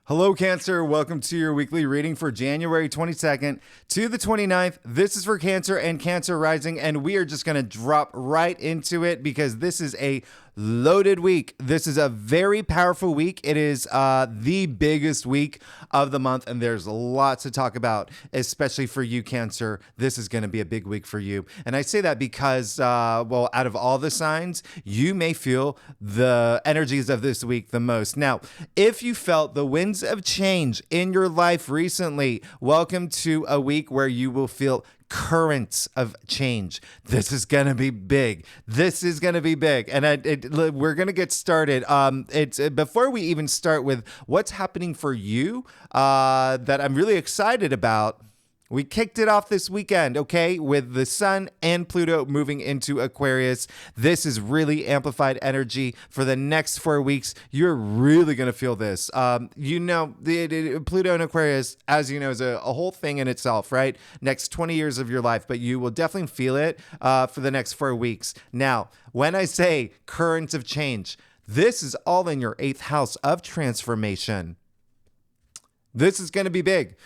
Hello, Cancer. Welcome to your weekly reading for January 22nd to the 29th. This is for Cancer and Cancer Rising, and we are just going to drop right into it because this is a loaded week. This is a very powerful week. It is the biggest week of the month, and there's lots to talk about, especially for you, Cancer. This is going to be a big week for you. And I say that because, out of all the signs, you may feel the energies of this week the most. Now, if you felt the winds of change in your life recently, welcome to a week where you will feel currents of change. This is going to be big. This is going to be big. And we're going to get started. Before we even start with what's happening for you that I'm really excited about. We kicked it off this weekend, okay, with the Sun and Pluto moving into Aquarius. This is really amplified energy for the next 4 weeks. You're really going to feel this. Pluto and Aquarius, as you know, is a whole thing in itself, right? Next 20 years of your life, but you will definitely feel it for the next 4 weeks. Now, when I say currents of change, this is all in your 8th house of transformation. This is going to be big.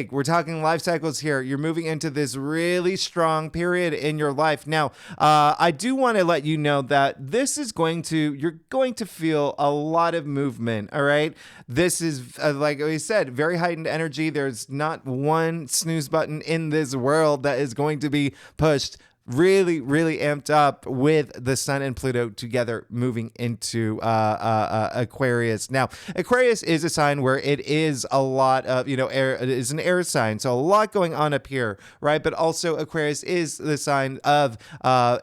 We're talking life cycles here. You're moving into this really strong period in your life. Now, I do want to let you know that you're going to feel a lot of movement, all right? This is, like we said, very heightened energy. There's not one snooze button in this world that is going to be pushed. Really, really amped up with the Sun and Pluto together moving into Aquarius. Now, Aquarius is a sign where it is a lot of, air. It is an air sign, so a lot going on up here, right? But also Aquarius is the sign of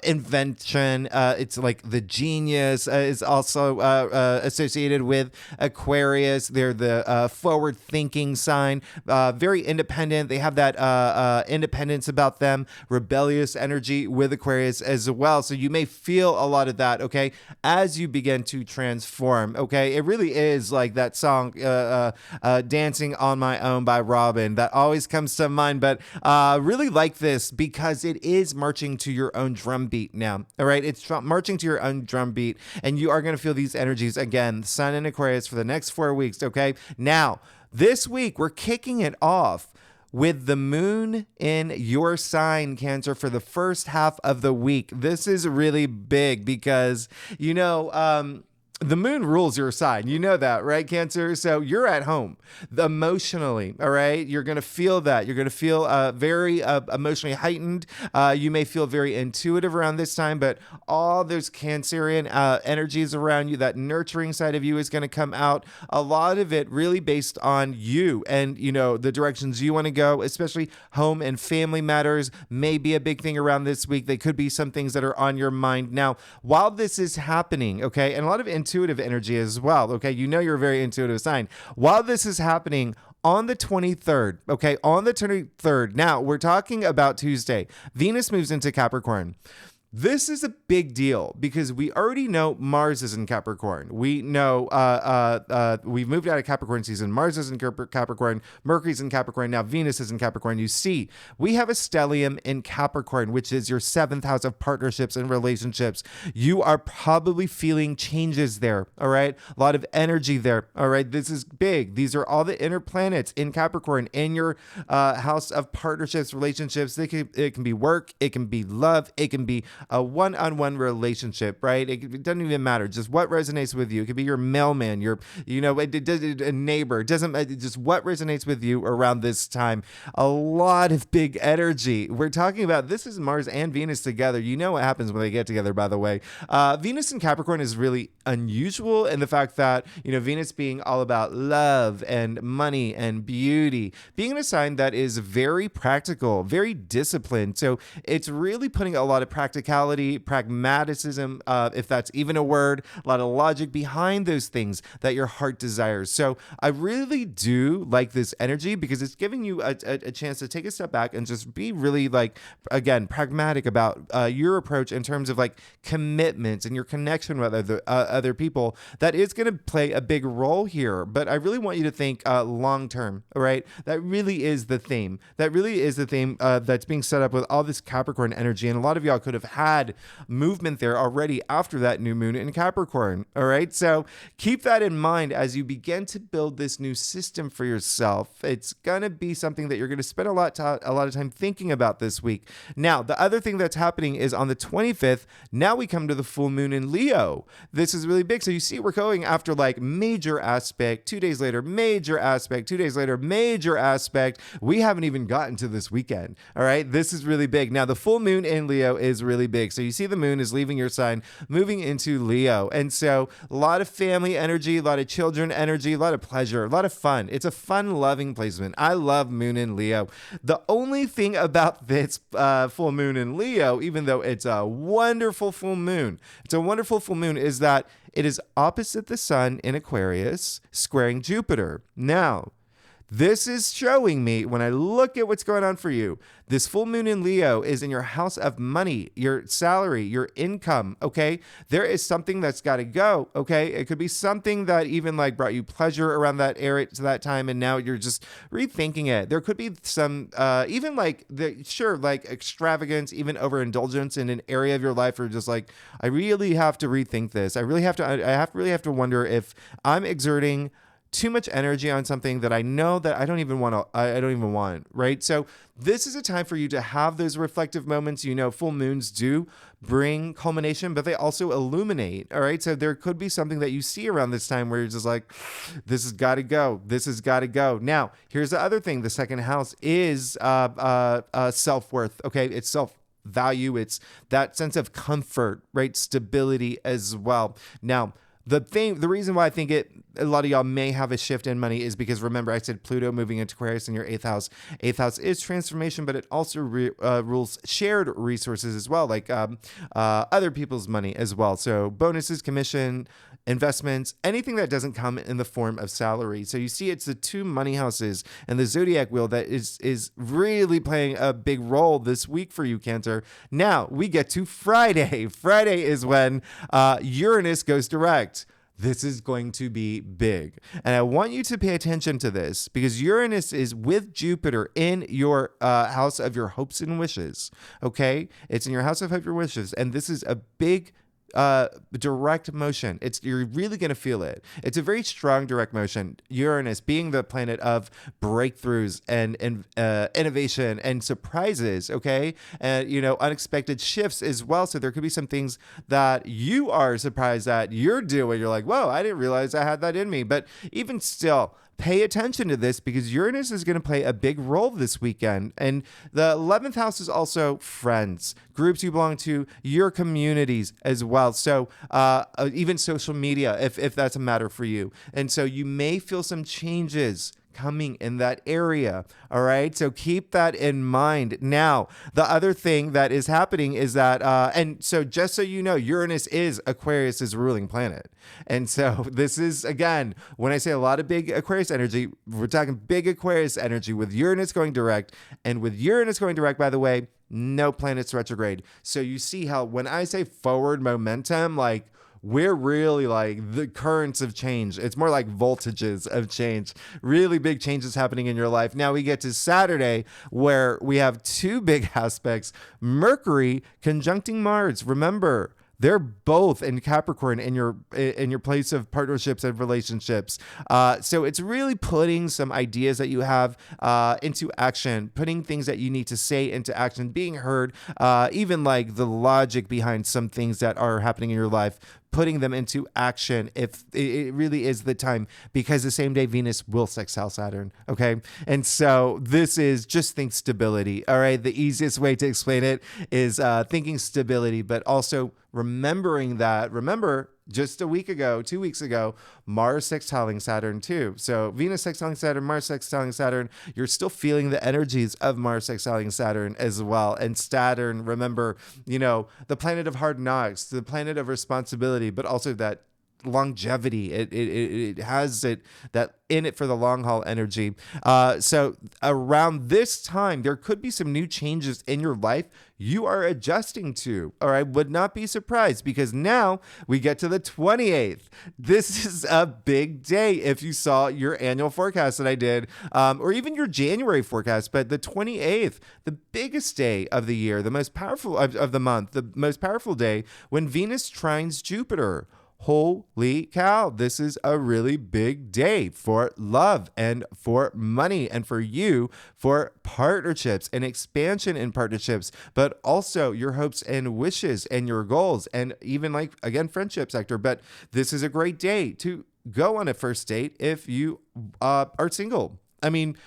invention. It's like the genius is also associated with Aquarius. They're the forward-thinking sign, very independent. They have that independence about them, rebellious energy with Aquarius as well. So you may feel a lot of that, okay, as you begin to transform, okay? It really is like that song, Dancing on My Own by Robin, that always comes to mind, but really like this because it is marching to your own drum beat now, all right? It's marching to your own drum beat, and you are going to feel these energies again, Sun and Aquarius for the next 4 weeks, okay? Now, this week, we're kicking it off with the moon in your sign, Cancer, for the first half of the week. This is really big because, the moon rules your sign. You know that, right, Cancer? So you're at home emotionally, all right? You're going to feel that. You're going to feel very emotionally heightened. You may feel very intuitive around this time, but all those Cancerian energies around you, that nurturing side of you is going to come out. A lot of it really based on you and, the directions you want to go, especially home and family matters may be a big thing around this week. They could be some things that are on your mind. Now, while this is happening, okay, and a lot of intuitive energy as well, okay? You're a very intuitive sign. While this is happening on the 23rd, okay? On the 23rd, now we're talking about Tuesday. Venus moves into Capricorn. This is a big deal because we already know Mars is in Capricorn. We know we've moved out of Capricorn season. Mars is in Capricorn. Mercury's in Capricorn. Now Venus is in Capricorn. You see, we have a stellium in Capricorn, which is your 7th house of partnerships and relationships. You are probably feeling changes there, all right? A lot of energy there, all right? This is big. These are all the inner planets in Capricorn in your house of partnerships, relationships. It can be work. It can be love. It can be a one-on-one relationship, right? It doesn't even matter. Just what resonates with you. It could be your mailman, a neighbor. It doesn't matter. Just what resonates with you around this time. A lot of big energy. We're talking about, this is Mars and Venus together. You know what happens when they get together, by the way. Venus in Capricorn is really unusual in the fact that, Venus being all about love and money and beauty, being in a sign that is very practical, very disciplined. So it's really putting a lot of practicality, pragmaticism, if that's even a word, a lot of logic behind those things that your heart desires. So I really do like this energy because it's giving you a chance to take a step back and just be really pragmatic about your approach in terms of commitments and your connection with other people. That is going to play a big role here, but I really want you to think long term, all right? That really is the theme. That's being set up with all this Capricorn energy, and a lot of y'all could have had had movement there already after that new moon in Capricorn. All right. So keep that in mind as you begin to build this new system for yourself. It's going to be something that you're going to spend a lot of time thinking about this week. Now, the other thing that's happening is on the 25th, now we come to the full moon in Leo. This is really big. So you see, we're going after like major aspect, 2 days later, major aspect, 2 days later, major aspect. We haven't even gotten to this weekend. All right. This is really big. Now, the full moon in Leo is really big. So you see the moon is leaving your sign, moving into Leo. And so a lot of family energy, a lot of children energy, a lot of pleasure, a lot of fun. It's a fun, loving placement. I love moon in Leo. The only thing about this full moon in Leo, even though it's a wonderful full moon, is that it is opposite the sun in Aquarius, squaring Jupiter. Now, this is showing me, when I look at what's going on for you, this full moon in Leo is in your house of money, your salary, your income, okay? There is something that's got to go, okay? It could be something that even like brought you pleasure around that area to that time, and now you're just rethinking it. There could be some, even like, like extravagance, even overindulgence in an area of your life where you're just like, I really have to rethink this. I really have to wonder if I'm exerting too much energy on something that I know that I don't even want, right? So this is a time for you to have those reflective moments. You know, full moons do bring culmination, but they also illuminate, all right? So there could be something that you see around this time where you're just like, this has got to go. This has got to go. Now, here's the other thing. The second house is self-worth, okay? It's self-value. It's that sense of comfort, right? Stability as well. Now, the reason why I think a lot of y'all may have a shift in money is because, remember, I said Pluto moving into Aquarius in your 8th house. 8th house is transformation, but it also rules shared resources as well, like other people's money as well. So bonuses, commission, investments, anything that doesn't come in the form of salary. So you see, it's the 2 money houses and the zodiac wheel that is really playing a big role this week for you, Cancer. Now we get to Friday. Friday is when Uranus goes direct. This is going to be big. And I want you to pay attention to this because Uranus is with Jupiter in your house of your hopes and wishes. Okay? It's in your house of hope and wishes. And this is a big direct motion. You're really going to feel it. It's a very strong direct motion. Uranus being the planet of breakthroughs and innovation and surprises, okay? And, unexpected shifts as well. So there could be some things that you are surprised that you're doing. You're like, whoa, I didn't realize I had that in me. But even still, pay attention to this because Uranus is going to play a big role this weekend. And the 11th house is also friends, groups you belong to, your communities as well. So even social media, if that's a matter for you. And so you may feel some changes coming in that area. All right. So keep that in mind. Now, the other thing that is happening is that, and so just so you know, Uranus is Aquarius's ruling planet. And so this is, again, when I say a lot of big Aquarius energy, we're talking big Aquarius energy with Uranus going direct. And with Uranus going direct, by the way, no planets retrograde. So you see how when I say forward momentum, like, we're really like the currents of change. It's more like voltages of change. Really big changes happening in your life. Now we get to Saturday where we have 2 big aspects. Mercury conjuncting Mars. Remember, they're both in Capricorn in your place of partnerships and relationships. So it's really putting some ideas that you have into action, putting things that you need to say into action, being heard, even like the logic behind some things that are happening in your life, putting them into action if it really is the time, because the same day Venus will sextile Saturn, okay? And so this is just think stability, all right? The easiest way to explain it is thinking stability, but also remember just 2 weeks ago, Mars sextiling Saturn too. So Venus sextiling Saturn, Mars sextiling Saturn, you're still feeling the energies of Mars sextiling Saturn as well. And Saturn, remember, the planet of hard knocks, the planet of responsibility, but also that longevity. It has that in it for the long haul energy. So around this time, there could be some new changes in your life you are adjusting to, or I would not be surprised, because now we get to the 28th. This is a big day if you saw your annual forecast that I did, or even your January forecast. But the 28th, the biggest day of the year, the most powerful of the month, the most powerful day when Venus trines Jupiter. Holy cow, this is a really big day for love and for money and for you, for partnerships and expansion in partnerships, but also your hopes and wishes and your goals, and even like, again, friendship sector. But this is a great day to go on a first date if you are single. I mean,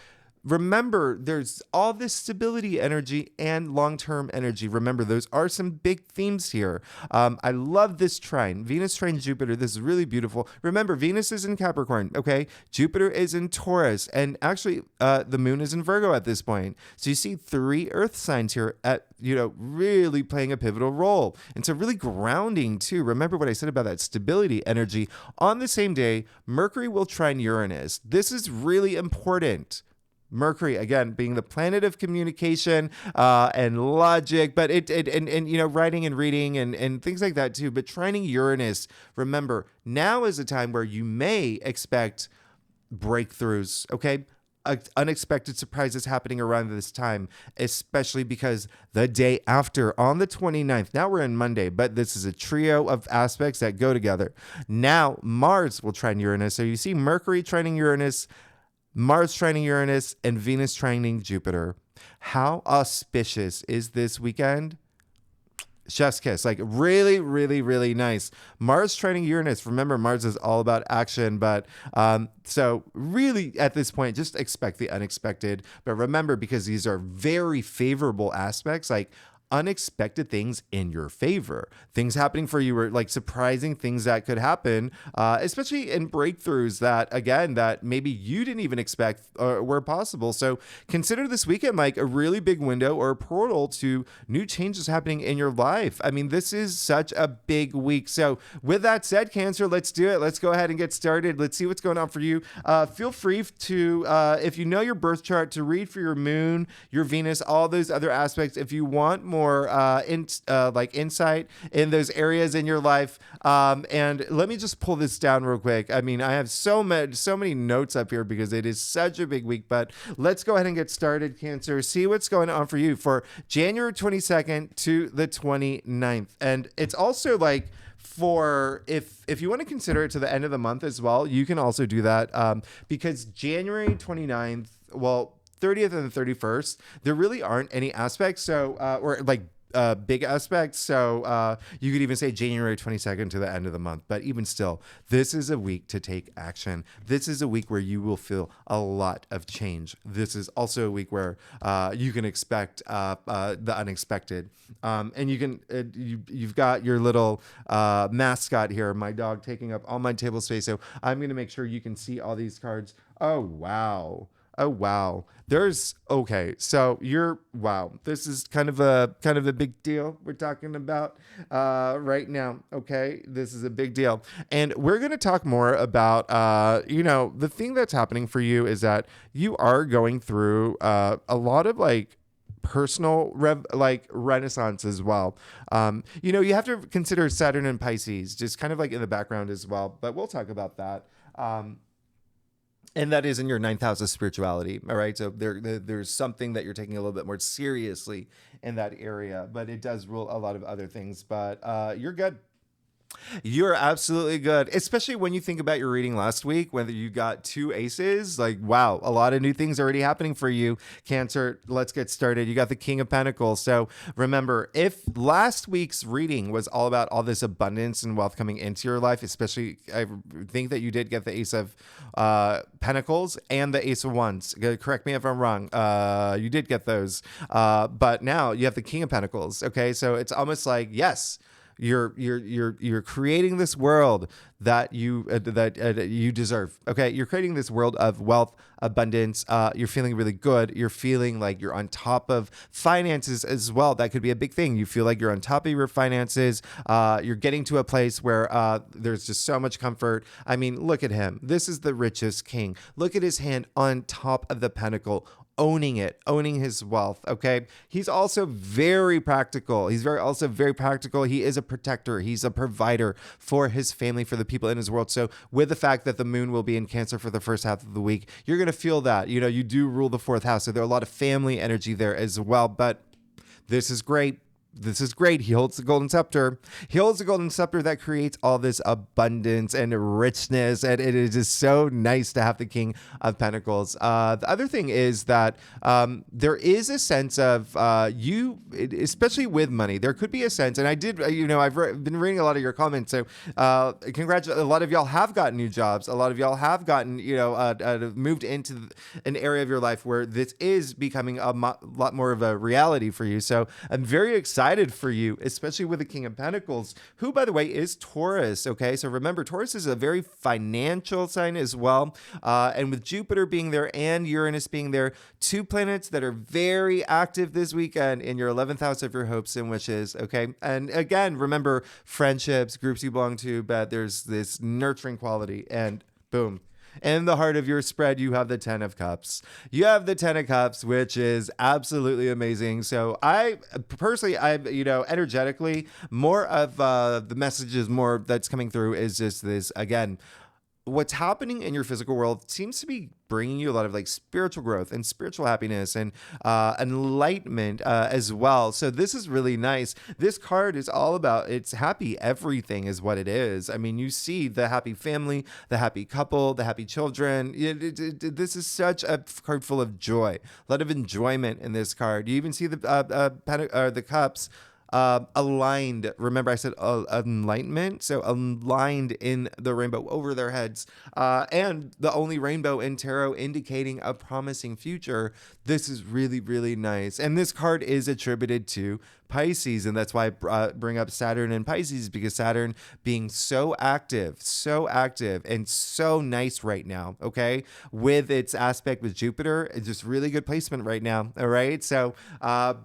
remember, there's all this stability energy and long-term energy. Remember, those are some big themes here. I love this trine. Venus trine Jupiter. This is really beautiful. Remember, Venus is in Capricorn, okay? Jupiter is in Taurus. And actually, the moon is in Virgo at this point. So you see 3 earth signs here at, really playing a pivotal role. And so really grounding, too. Remember what I said about that stability energy. On the same day, Mercury will trine Uranus. This is really important. Mercury, again, being the planet of communication and logic, but writing and reading and things like that too. But trining Uranus, remember, now is a time where you may expect breakthroughs, okay? Unexpected surprises happening around this time, especially because the day after, on the 29th, now we're in Monday, but this is a trio of aspects that go together. Now, Mars will trine Uranus. So you see Mercury trining Uranus, Mars trining Uranus, and Venus trining Jupiter. How auspicious is this weekend? Chef's kiss. Like really, really, really nice. Mars trining Uranus. Remember, Mars is all about action, but so really at this point, just expect the unexpected. But remember, because these are very favorable aspects, like unexpected things in your favor, things happening for you, or like surprising things that could happen, especially in breakthroughs that maybe you didn't even expect were possible. So consider this weekend like a really big window or a portal to new changes happening in your life. I mean, this is such a big week. So with that said, Cancer, let's do it. Let's go ahead and get started. Let's see what's going on for you. Feel free to, if you know your birth chart, to read for your moon, your Venus, all those other aspects. If you want more insight in those areas in your life. And let me just pull this down real quick. I mean, I have so many notes up here because it is such a big week, but let's go ahead and get started, Cancer. See what's going on for you for January 22nd to the 29th. And it's also like, for if you want to consider it to the end of the month as well, you can also do that, because January 29th, 30th and the 31st, there really aren't any aspects. So, or like big aspects. So you could even say January 22nd to the end of the month. But even still, this is a week to take action. This is a week where you will feel a lot of change. This is also a week where you can expect the unexpected. And you can, you've got your little mascot here, my dog, taking up all my table space. So I'm going to make sure you can see all these cards. Oh, wow. Oh, wow. Wow. This is kind of a big deal we're talking about right now. Okay. This is a big deal. And we're going to talk more about, the thing that's happening for you is that you are going through a lot of like personal renaissance as well. You have to consider Saturn and Pisces just kind of like in the background as well, but we'll talk about that. And that is in your 9th house of spirituality. All right. So there's something that you're taking a little bit more seriously in that area, but it does rule a lot of other things. But you're good. You're absolutely good, especially when you think about your reading last week, whether you got 2 aces, like, wow, a lot of new things already happening for you, Cancer. Let's get started. You got the King of Pentacles. So remember, if last week's reading was all about all this abundance and wealth coming into your life, especially, I think that you did get the Ace of Pentacles and the Ace of Wands. Correct me if I'm wrong. You did get those. But now you have the King of Pentacles. Okay. So it's almost like, yes, you're creating this world that you deserve. Okay, you're creating this world of wealth, abundance. You're feeling really good. You're feeling like you're on top of finances as well. That could be a big thing. You feel like you're on top of your finances. You're getting to a place where there's just so much comfort. I mean, look at him. This is the richest king. Look at his hand on top of the pentacle, owning it, owning his wealth. Okay. He's also very practical. Also very practical. He is a protector. He's a provider for his family, for the people in his world. So with the fact that the moon will be in Cancer for the first half of the week, you're going to feel that, you do rule the fourth house. So there are a lot of family energy there as well, but this is great. This is great. He holds the golden scepter. He holds the golden scepter that creates all this abundance and richness. And it is just so nice to have the King of Pentacles. The other thing is that there is a sense of especially with money, there could be a sense, and I did, I've been reading a lot of your comments. So congratulations. A lot of y'all have gotten new jobs. A lot of y'all have gotten, moved into an area of your life where this is becoming a lot more of a reality for you. So I'm very excited for you, especially with the King of Pentacles, who, by the way, is Taurus. Okay, so remember, Taurus is a very financial sign as well. And with Jupiter being there and Uranus being there, two planets that are very active this weekend in your 11th house of your hopes and wishes. Okay, and again, remember, friendships, groups you belong to, but there's this nurturing quality, and boom. In the heart of your spread, you have the 10 of Cups. You have the 10 of Cups, which is absolutely amazing. So I personally, energetically, more of the messages more that's coming through is just this, again, what's happening in your physical world seems to be bringing you a lot of like spiritual growth and spiritual happiness and enlightenment as well. So this is really nice. This card is all about, it's happy everything is what it is. I mean, you see the happy family, the happy couple, the happy children. This is such a card full of joy, a lot of enjoyment in this card. You even see the cups aligned. Remember I said enlightenment, so aligned in the rainbow over their heads, and the only rainbow in tarot indicating a promising future. This is really, really nice, and this card is attributed to Pisces, and that's why I bring up Saturn and Pisces, because Saturn being so active and so nice right now, okay, with its aspect with Jupiter, it's just really good placement right now. All right, so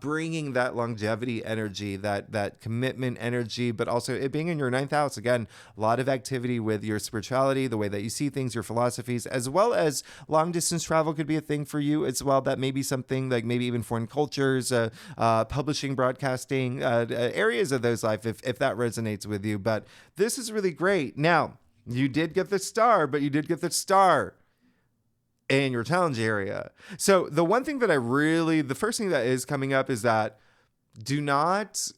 bringing that longevity energy, that commitment energy, but also it being in your 9th house, again, a lot of activity with your spirituality, the way that you see things, your philosophies, as well as long distance travel could be a thing for you as well. That may be something like maybe even foreign cultures, publishing, broadcasting, areas of those life, if that resonates with you. But this is really great. Now, you did get the star, but you did get the star in your challenge area. So the one thing that the first thing that is coming up is that do not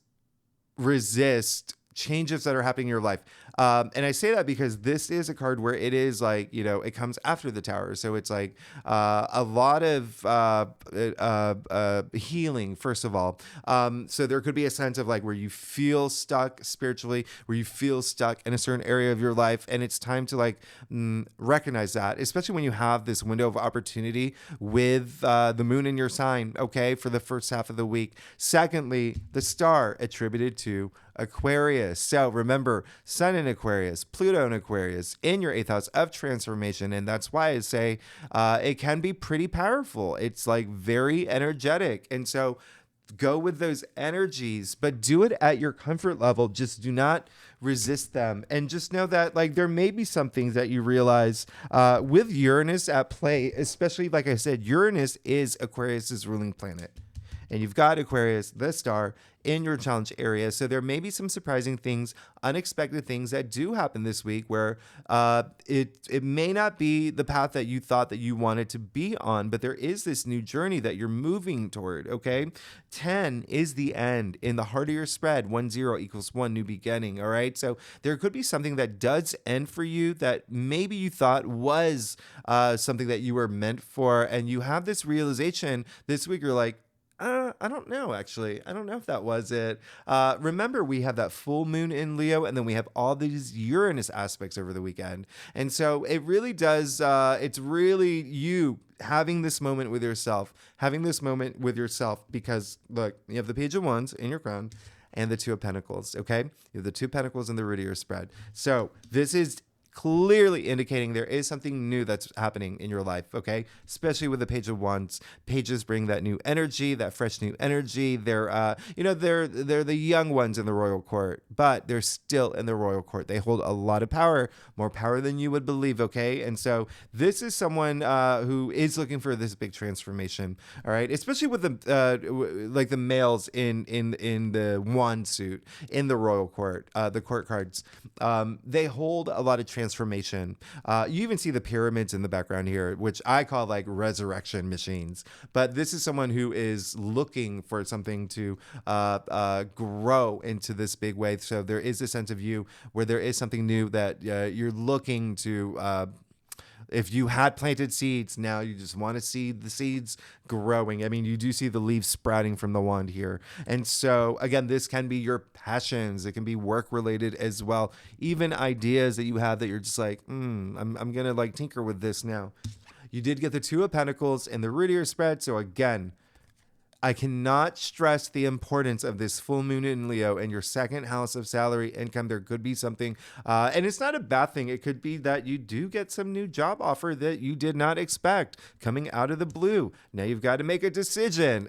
resist changes that are happening in your life. And I say that because this is a card where it is like, it comes after the Tower. So it's like a lot of healing, first of all. So there could be a sense of like where you feel stuck spiritually, where you feel stuck in a certain area of your life. And it's time to like recognize that, especially when you have this window of opportunity with the moon in your sign, okay, for the first half of the week. Secondly, the star attributed to Aquarius. So remember, Sun in Aquarius, Pluto in Aquarius, in your 8th house of transformation. And that's why I say it can be pretty powerful. It's like very energetic. And so go with those energies, but do it at your comfort level. Just do not resist them. And just know that like there may be some things that you realize with Uranus at play, especially like I said, Uranus is Aquarius's ruling planet. And you've got Aquarius, the star, in your challenge area. So there may be some surprising things, unexpected things that do happen this week where it may not be the path that you thought that you wanted to be on, but there is this new journey that you're moving toward, okay? 10 is the end. In the heart of your spread, 1-0 equals 1 new beginning, all right? So there could be something that does end for you that maybe you thought was something that you were meant for, and you have this realization this week, you're like, I don't know, actually. I don't know if that was it. Remember, we have that full moon in Leo, and then we have all these Uranus aspects over the weekend. And so it really does, it's really you having this moment with yourself, because look, you have the Page of Wands in your crown, and the Two of Pentacles, okay? You have the Two of Pentacles and the root of your spread. So this is clearly indicating there is something new that's happening in your life, okay? Especially with the Page of Wands. Pages bring that new energy, that fresh new energy. They're, they're the young ones in the royal court, but they're still in the royal court. They hold a lot of power, more power than you would believe, okay? And so this is someone who is looking for this big transformation, all right? Especially with the like the males in the wand suit in the royal court, the court cards. They hold a lot of transformation. You even see the pyramids in the background here, which I call like resurrection machines. But this is someone who is looking for something to grow into this big way. So there is a sense of you where there is something new that you're looking to. If you had planted seeds, now you just want to see the seeds growing. I mean, you do see the leaves sprouting from the wand here. And so, again, this can be your passions. It can be work related as well. Even ideas that you have that you're just like, I'm going to like tinker with this now. You did get the Two of Pentacles and the root of your spread. So again, I cannot stress the importance of this full moon in Leo and your second house of salary income. There could be something, and it's not a bad thing. It could be that you do get some new job offer that you did not expect coming out of the blue. Now you've got to make a decision.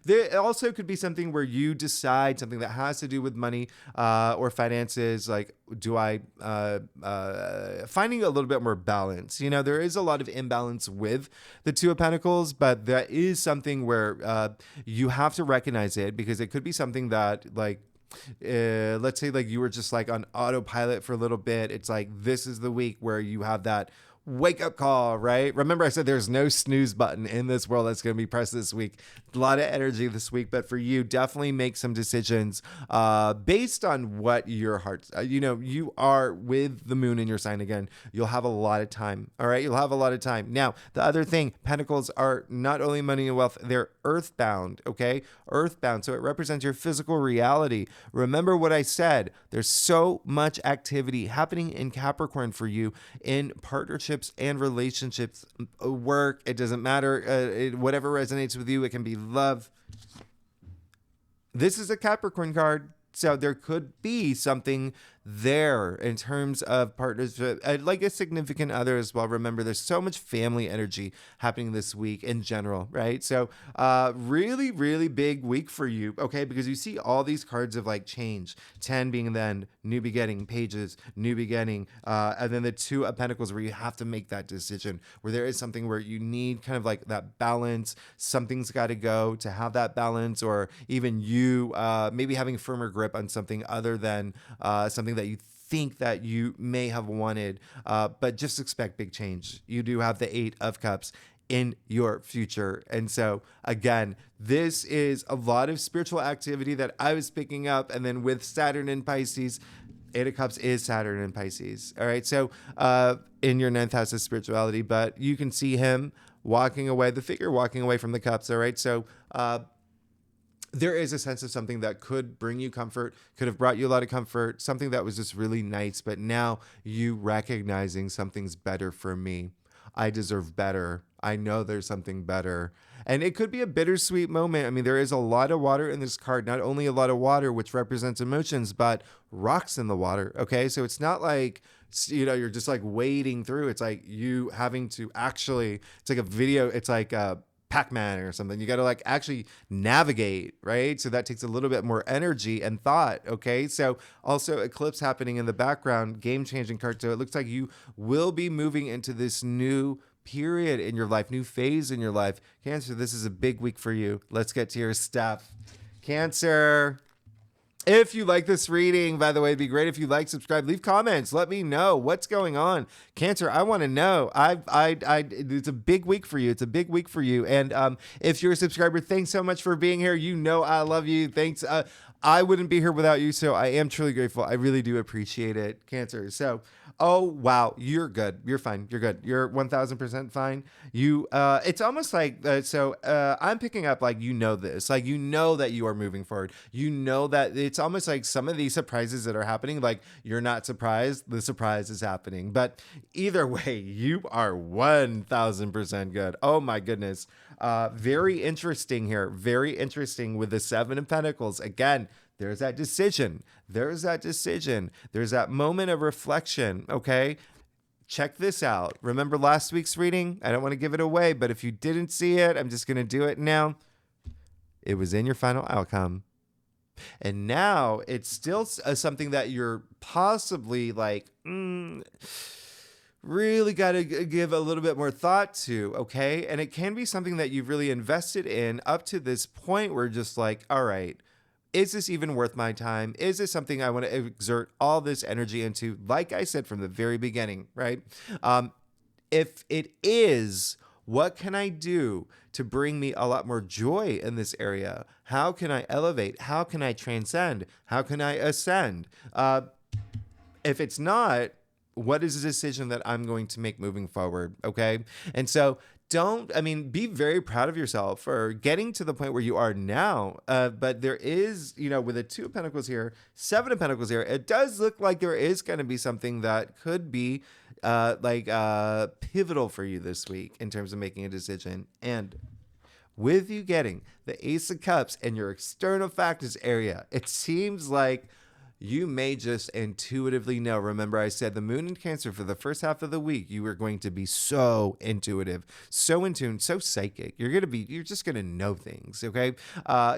There also could be something where you decide something that has to do with money or finances. Like, do I finding a little bit more balance? You know, there is a lot of imbalance with the Two of Pentacles, but that is something where you have to recognize it, because it could be something that, like, let's say like you were just like on autopilot for a little bit. It's like, this is the week where you have that wake up call, right? Remember I said there's no snooze button in this world that's going to be pressed this week. A lot of energy this week, but for you, definitely make some decisions based on what your heart, you are with the moon in your sign again. You'll have a lot of time. All right. You'll have a lot of time. Now, the other thing, Pentacles are not only money and wealth, they're earthbound. Okay. Earthbound. So it represents your physical reality. Remember what I said. There's so much activity happening in Capricorn for you in partnership and relationships, work, it doesn't matter, whatever resonates with you. It can be love. This is a Capricorn card, so there could be something there in terms of partnership, like a significant other as well. Remember, there's so much family energy happening this week in general, right? So really, really big week for you, okay? Because you see all these cards of like change, 10 being then new beginning, pages, new beginning, and then the Two of Pentacles where you have to make that decision, where there is something where you need kind of like that balance. Something's got to go to have that balance, or even you maybe having a firmer grip on something other than something that you think that you may have wanted, but just expect big change. You do have the Eight of Cups in your future. And so again, this is a lot of spiritual activity that I was picking up. And then with Saturn in Pisces, Eight of Cups is Saturn in Pisces. All right. So in your ninth house of spirituality, but you can see him walking away, the figure walking away from the cups. All right. So there is a sense of something that could bring you comfort, could have brought you a lot of comfort, something that was just really nice, but now you recognizing something's better for me. I deserve better. I know there's something better. And it could be a bittersweet moment. I mean, there is a lot of water in this card, not only a lot of water, which represents emotions, but rocks in the water. Okay. So it's not like, you're just like wading through. It's like you having to actually, it's like a video. It's like Pac-Man or something. You got to like actually navigate, right? So that takes a little bit more energy and thought. Okay. So also eclipse happening in the background, game-changing card. So it looks like you will be moving into this new period in your life, new phase in your life. Cancer, this is a big week for you. Let's get to your stuff. Cancer. If you like this reading, by the way, it'd be great if you like, subscribe, leave comments. Let me know what's going on. Cancer, I want to know. It's a big week for you. It's a big week for you. And if you're a subscriber, thanks so much for being here. You know I love you. Thanks. I wouldn't be here without you, so I am truly grateful. I really do appreciate it, Cancer. So, oh, wow, you're good. You're fine. You're good. You're 1,000% fine. It's almost like, I'm picking up, like, this. Like, you know that you are moving forward. You know that it's almost like some of these surprises that are happening, like, you're not surprised. The surprise is happening. But either way, you are 1,000% good. Oh, my goodness. Very interesting here. Very interesting with the Seven of Pentacles. Again, there's that decision. There's that decision. There's that moment of reflection. Okay. Check this out. Remember last week's reading? I don't want to give it away, but if you didn't see it, I'm just going to do it now. It was in your final outcome. And now it's still something that you're possibly like, really got to give a little bit more thought to, okay? And it can be something that you've really invested in up to this point where just like, all right, is this even worth my time? Is this something I want to exert all this energy into? Like I said from the very beginning, right? If it is, what can I do to bring me a lot more joy in this area? How can I elevate? How can I transcend? How can I ascend? If it's not, what is the decision that I'm going to make moving forward? Okay. And so be very proud of yourself for getting to the point where you are now. But there is, with the 2 of Pentacles here, 7 of Pentacles here, it does look like there is going to be something that could be pivotal for you this week in terms of making a decision. And with you getting the Ace of Cups in your external factors area, it seems like you may just intuitively know. Remember, I said the moon in Cancer for the first half of the week, you are going to be so intuitive, so in tune, so psychic. You're just going to know things, okay?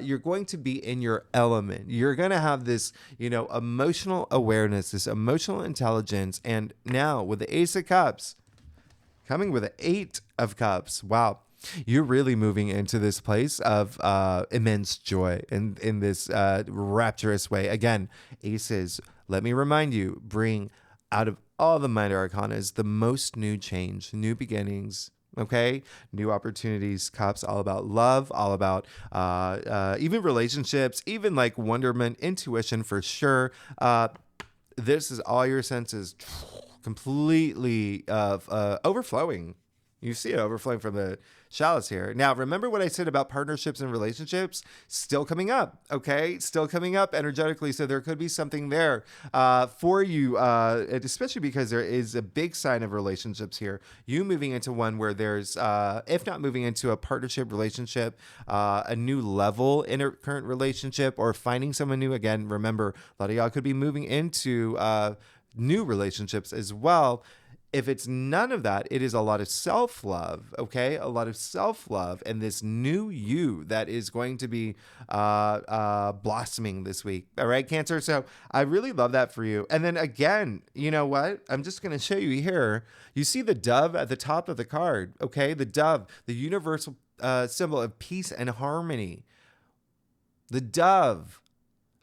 You're going to be in your element. You're going to have this, emotional awareness, this emotional intelligence. And now with the Ace of Cups, coming with the 8 of Cups, wow. You're really moving into this place of immense joy in this rapturous way. Again, aces, let me remind you, bring out of all the minor arcanas the most new change, new beginnings, okay? New opportunities. Cups, all about love, all about even relationships, even like wonderment, intuition for sure. This is all your senses completely overflowing. You see it overflowing from the chalice here. Now, remember what I said about partnerships and relationships? Still coming up, okay? Still coming up energetically. So there could be something there for you, especially because there is a big sign of relationships here. You moving into one where there's, if not moving into a partnership relationship, a new level in a current relationship, or finding someone new. Again, remember, a lot of y'all could be moving into new relationships as well. If it's none of that, it is a lot of self-love, okay? A lot of self-love and this new you that is going to be blossoming this week. All right, Cancer? So I really love that for you. And then again, you know what? I'm just going to show you here. You see the dove at the top of the card, okay? The dove, the universal symbol of peace and harmony. The dove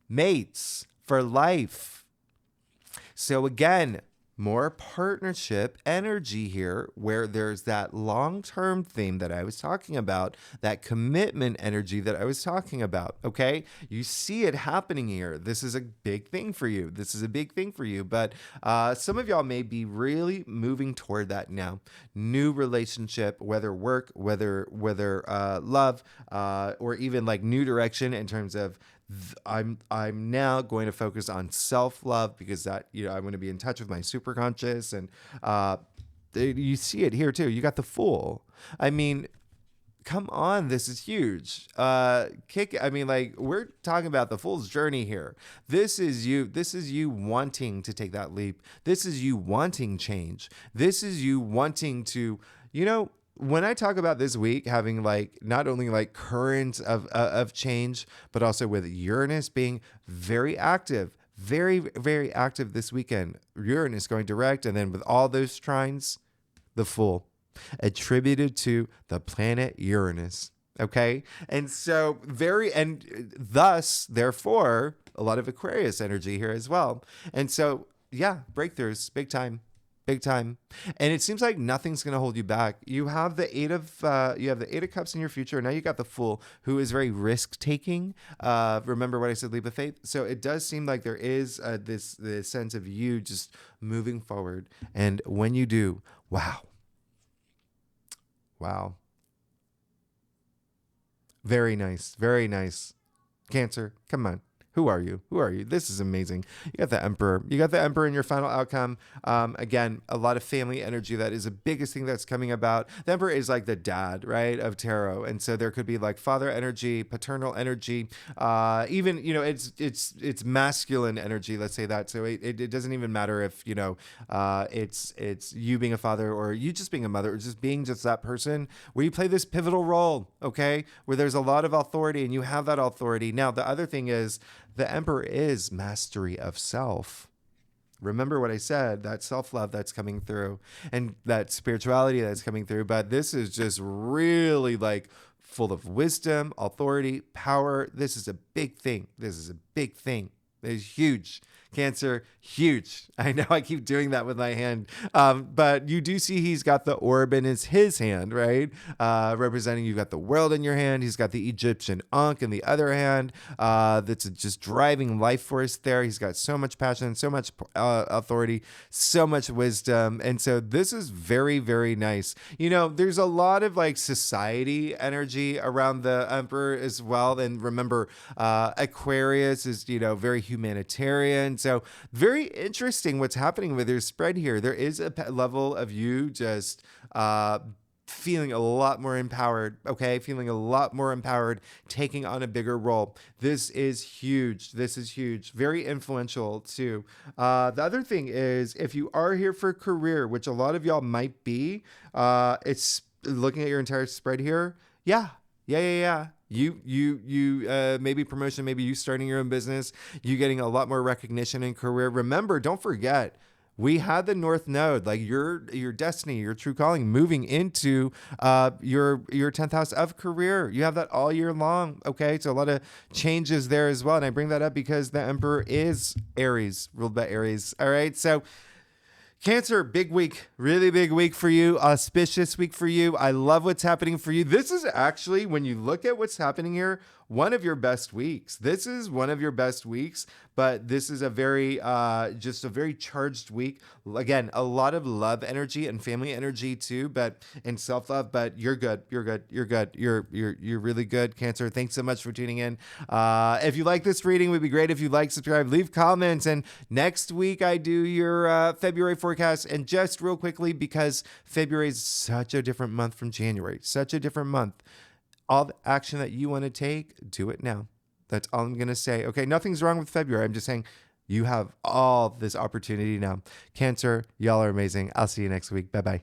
mates for life. So again, more partnership energy here, where there's that long-term theme that I was talking about, that commitment energy that I was talking about, okay? You see it happening here. This is a big thing for you. But some of y'all may be really moving toward that now. New relationship, whether work, whether love, or even like new direction in terms of I'm now going to focus on self-love, because that, I want to be in touch with my superconscious. And you see it here too. You got the Fool. I mean, come on, this is huge. We're talking about the Fool's journey here. This is you wanting to take that leap. This is you wanting change. This is you wanting to, when I talk about this week having like not only like currents of change, but also with Uranus being very active, very, very active this weekend. Uranus going direct, and then with all those trines, the Fool, attributed to the planet Uranus. Okay. And so thus, therefore, a lot of Aquarius energy here as well. And so, yeah, breakthroughs, big time. And it seems like nothing's going to hold you back. You have the Eight of Cups in your future. And now you got the Fool, who is very risk taking. Remember what I said, leap of faith. So it does seem like there is this sense of you just moving forward. And when you do, wow. Very nice. Cancer, come on. Who are you? Who are you? This is amazing. You got the Emperor. You got the Emperor in your final outcome. Again, a lot of family energy. That is the biggest thing that's coming about. The Emperor is like the dad, right, of tarot. And so there could be like father energy, paternal energy, even, you know, it's masculine energy. Let's say that. So it doesn't even matter if, you know, it's you being a father or you just being a mother or just being just that person where you play this pivotal role, okay, where there's a lot of authority and you have that authority. Now, the other thing is, the Emperor is mastery of self. Remember what I said, that self-love that's coming through and that spirituality that's coming through. But this is just really like full of wisdom, authority, power. This is a big thing. This is a big thing. It's huge. Cancer, huge. I know I keep doing that with my hand. But you do see he's got the orb in his hand, right? Representing you've got the world in your hand. He's got the Egyptian Ankh in the other hand. That's just driving life force there. He's got so much passion, so much authority, so much wisdom. And so this is very, very nice. You know, there's a lot of like society energy around the Emperor as well. And remember, Aquarius is, you know, very humanitarian. So very interesting what's happening with your spread here. There is a level of you just feeling a lot more empowered, okay? Feeling a lot more empowered, taking on a bigger role. This is huge. This is huge. Very influential too. The other thing is, if you are here for career, which a lot of y'all might be, it's looking at your entire spread here. Yeah. You maybe promotion, maybe you starting your own business, you getting a lot more recognition in career. Remember, don't forget, we had the North Node, like your destiny, your true calling, moving into your 10th house of career. You have that all year long. Okay, so a lot of changes there as well. And I bring that up because the Emperor is Aries, ruled by Aries. All right, so Cancer, big week, really big week for you, auspicious week for you. I love what's happening for you. This is actually, when you look at what's happening here, one of your best weeks. This is one of your best weeks, but this is a very, just a very charged week. Again, a lot of love energy and family energy too, but and self-love, but you're good. You're good. You're good. You're really good, Cancer. Thanks so much for tuning in. If you like this reading, it would be great if you like, subscribe, leave comments. And next week I do your February forecast. And just real quickly, because February is such a different month from January, such a different month. All the action that you want to take, do it now. That's all I'm going to say. Okay, nothing's wrong with February. I'm just saying you have all this opportunity now. Cancer, y'all are amazing. I'll see you next week. Bye-bye.